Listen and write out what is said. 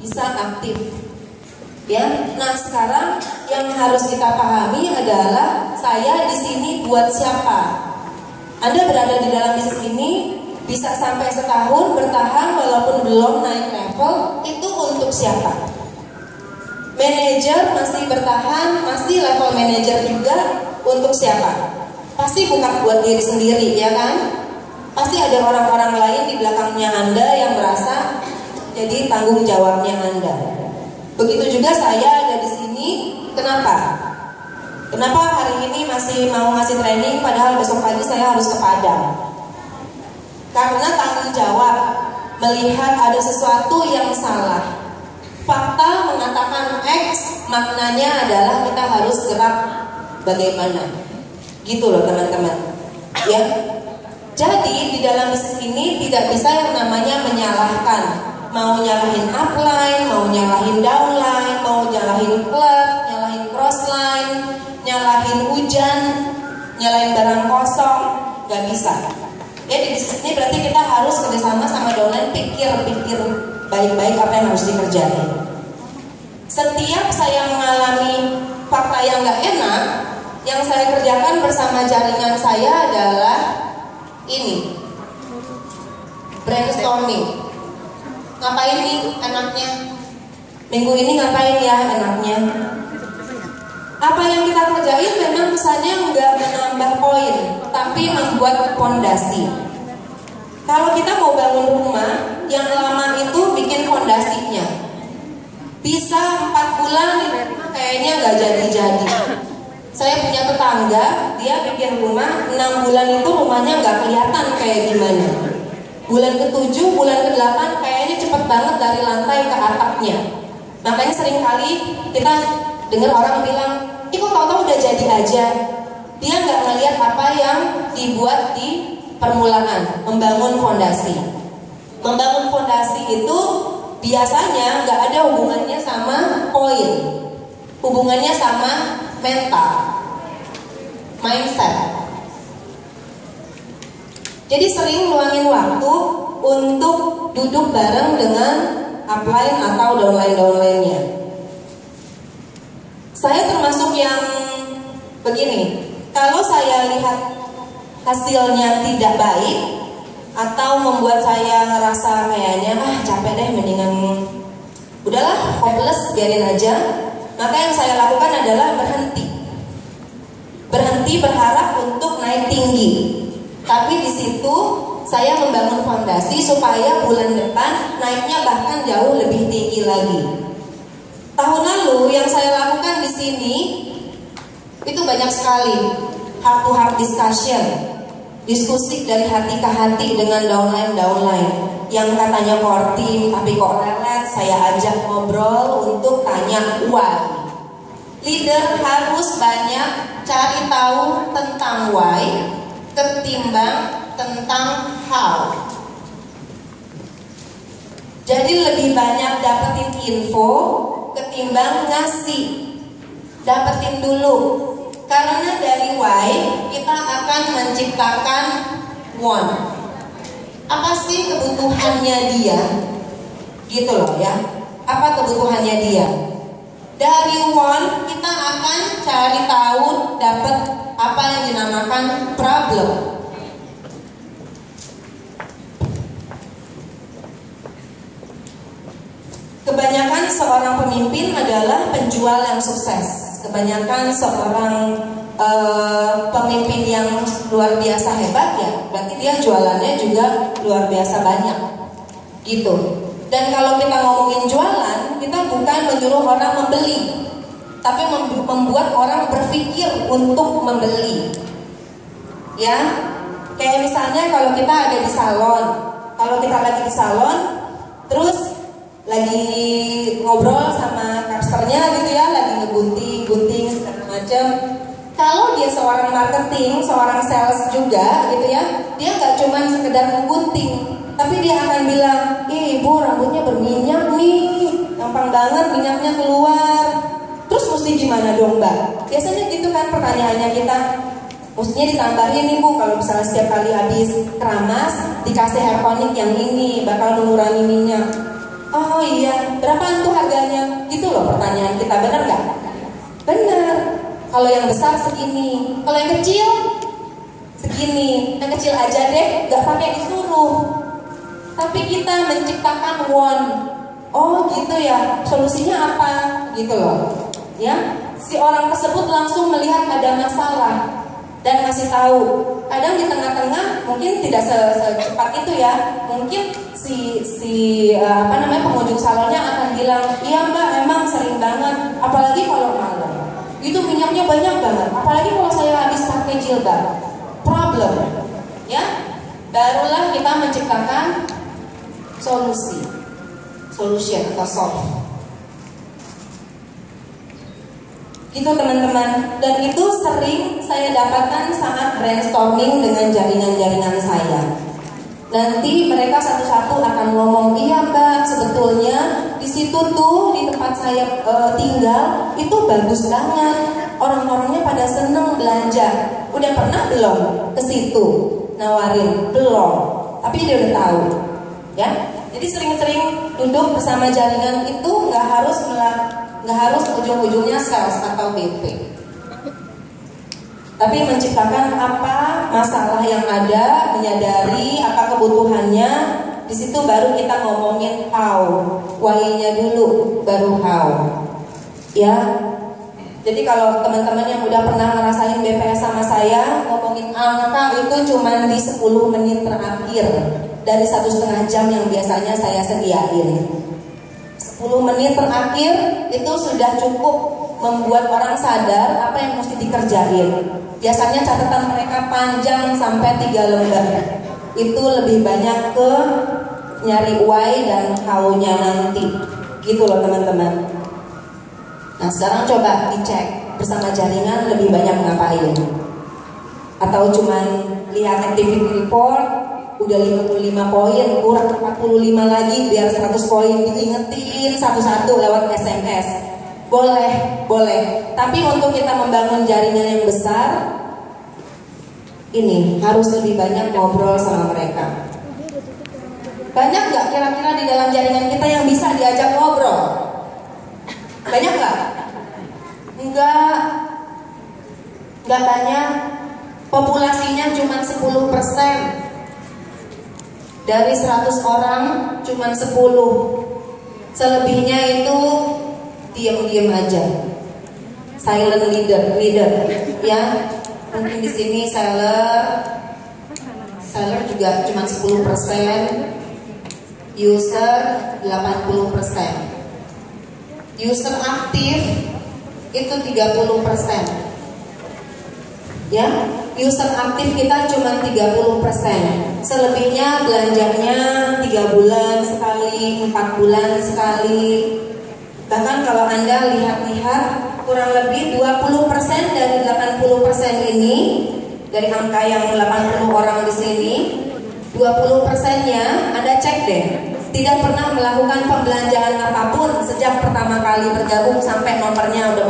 bisa aktif. Ya, nah sekarang yang harus kita pahami adalah saya di sini buat siapa? Anda berada di dalam bisnis ini bisa sampai setahun bertahan walaupun belum naik level, itu untuk siapa? Manajer masih bertahan, masih level manajer juga, untuk siapa? Pasti bukan buat diri sendiri, ya kan? Pasti ada orang-orang lain di belakangnya Anda yang merasa jadi tanggung jawabnya Anda. Begitu juga saya ada di sini. Kenapa? Kenapa hari ini masih mau ngasih training padahal besok pagi saya harus ke Padang? Karena tanggung jawab melihat ada sesuatu yang salah. Fakta mengatakan X, maknanya adalah kita harus gerak bagaimana. Gitu loh teman-teman. Ya. Jadi di dalam bisnis ini tidak bisa yang namanya menyalahkan. Mau nyalahin upline, mau nyalahin downline, mau nyalahin klub, nyalahin crossline, nyalahin hujan, nyalahin barang kosong, gak bisa. Ya di bisnis ini berarti kita harus kerjasama sama downline, pikir-pikir baik-baik apa yang harus dikerjain. Setiap saya mengalami fakta yang gak enak, yang saya kerjakan bersama jaringan saya adalah ini, brainstorming. Ngapain nih enaknya? Minggu ini ngapain ya enaknya? Apa yang kita kerjain memang kesannya nggak menambah poin, tapi membuat fondasi. Kalau kita mau bangun rumah, yang lama itu bikin fondasinya. Bisa 4 bulan, kayaknya nggak jadi-jadi. Saya punya tetangga, dia bikin rumah 6 bulan itu rumahnya nggak kelihatan kayak gimana. Bulan ke-7, bulan ke-8 kayaknya cepet banget dari lantai ke atapnya. Makanya sering kali kita dengar orang bilang, ih kok tau-tau udah jadi aja. Dia nggak ngelihat apa yang dibuat di permulaan, membangun fondasi. Membangun fondasi itu biasanya nggak ada hubungannya sama poin, hubungannya sama mental, mindset. Jadi sering luangin waktu untuk duduk bareng dengan upline atau downline-downline-nya. Saya termasuk yang begini, kalau saya lihat hasilnya tidak baik atau membuat saya ngerasa kayaknya capek deh, mendingan udahlah, hopeless, biarin aja, maka yang saya lakukan adalah berhenti berharap untuk naik tinggi. Tapi di situ saya membangun fondasi supaya bulan depan naiknya bahkan jauh lebih tinggi lagi. Tahun lalu yang saya lakukan di sini itu banyak sekali heart to heart discussion, diskusi dari hati ke hati dengan downline yang katanya core team tapi kok lelet. Saya ajak ngobrol untuk tanya why. Leader harus banyak cari tahu tentang why ketimbang tentang how. Jadi lebih banyak dapetin info ketimbang ngasih. Dapetin dulu. Karena dari why kita akan menciptakan want. Apa sih kebutuhannya dia? Gitu loh ya. Apa kebutuhannya dia? Dari want kita akan cari tahu, dapat apa yang dinamakan problem. Kebanyakan seorang pemimpin adalah penjual yang sukses. Kebanyakan seorang pemimpin yang luar biasa hebat ya, berarti dia jualannya juga luar biasa banyak. Gitu. Dan kalau kita ngomongin jualan, kita bukan menyuruh orang membeli, tapi membuat orang berpikir untuk membeli. Ya, kayak misalnya kalau kita ada di salon, kalau kita lagi di salon, terus lagi ngobrol sama customernya gitu ya, lagi ngegunting segala macam. Kalau dia seorang marketing, seorang sales juga gitu ya, dia nggak cuma sekedar menggunting, tapi dia akan bilang, ibu rambutnya berminyak nih, gampang banget minyaknya keluar. Terus mesti gimana dong mbak? Biasanya gitu kan pertanyaannya kita. Mestinya ditambahin nih bu, kalau misalnya setiap kali habis keramas dikasih hair tonic yang ini bakal mengurangi minyak. Oh iya, berapaan tuh harganya? Gitu loh pertanyaan kita, bener nggak? Bener. Kalau yang besar segini, kalau yang kecil segini. Yang kecil aja deh, nggak pakai disuruh. Tapi kita menciptakan won. Oh gitu ya, solusinya apa? Gitu loh. Ya, si orang tersebut langsung melihat ada masalah dan ngasih tahu. Kadang di tengah-tengah mungkin tidak secepat itu ya. Mungkin si pengunjung salonnya akan bilang, iya mbak, emang sering banget. Apalagi kalau malam, itu minyaknya banyak banget. Apalagi kalau saya habis pakai jilbab, problem, ya. Barulah kita menciptakan solution atau solve. Itu teman-teman, dan itu sering saya dapatkan saat brainstorming dengan jaringan-jaringan saya. Nanti mereka satu-satu akan ngomong, iya mbak, sebetulnya di situ tuh di tempat saya tinggal itu bagus banget, orang-orangnya pada seneng belanja. Udah pernah belum ke situ nawarin? Belum, tapi dia udah tahu, ya. Jadi sering-sering duduk bersama jaringan itu nggak harus ujung-ujungnya sales atau BP. Tapi menciptakan apa masalah yang ada, menyadari apa kebutuhannya, di situ baru kita ngomongin how, why-nya dulu, baru how. Ya, jadi kalau teman-teman yang udah pernah ngerasain BPS sama saya, ngomongin angka itu cuma di 10 menit terakhir dari 1,5 jam yang biasanya saya sediain. 10 menit terakhir itu sudah cukup membuat orang sadar apa yang mesti dikerjain. Biasanya catatan mereka panjang sampai 3 lembar. Itu lebih banyak ke nyari why dan how-nya nanti. Gitu loh teman-teman. Nah sekarang coba dicek bersama jaringan lebih banyak ngapain. Atau cuman lihat activity report, udah 55 poin, kurang 45 lagi biar 100 poin, diingetin satu-satu lewat SMS. Boleh. Tapi untuk kita membangun jaringan yang besar, ini harus lebih banyak ngobrol sama mereka. Banyak nggak kira-kira di dalam jaringan kita yang bisa diajak ngobrol? Banyak nggak? Enggak banyak. Populasinya cuma 10%. Dari 100 orang cuma 10. Selebihnya itu diam-diam aja. Silent leader, ya. Mungkin di sini seller juga cuma 10%. User 80%. User aktif itu 30%. Ya, user aktif kita cuma 30%. Selebihnya belanjanya 3 bulan sekali, 4 bulan sekali. Bahkan kalau Anda lihat-lihat, kurang lebih 20% dari 80% ini, dari angka yang 80 orang di sini, 20%-nya Anda cek deh, tidak pernah melakukan pembelanjaan apapun sejak pertama kali bergabung sampai nomornya udah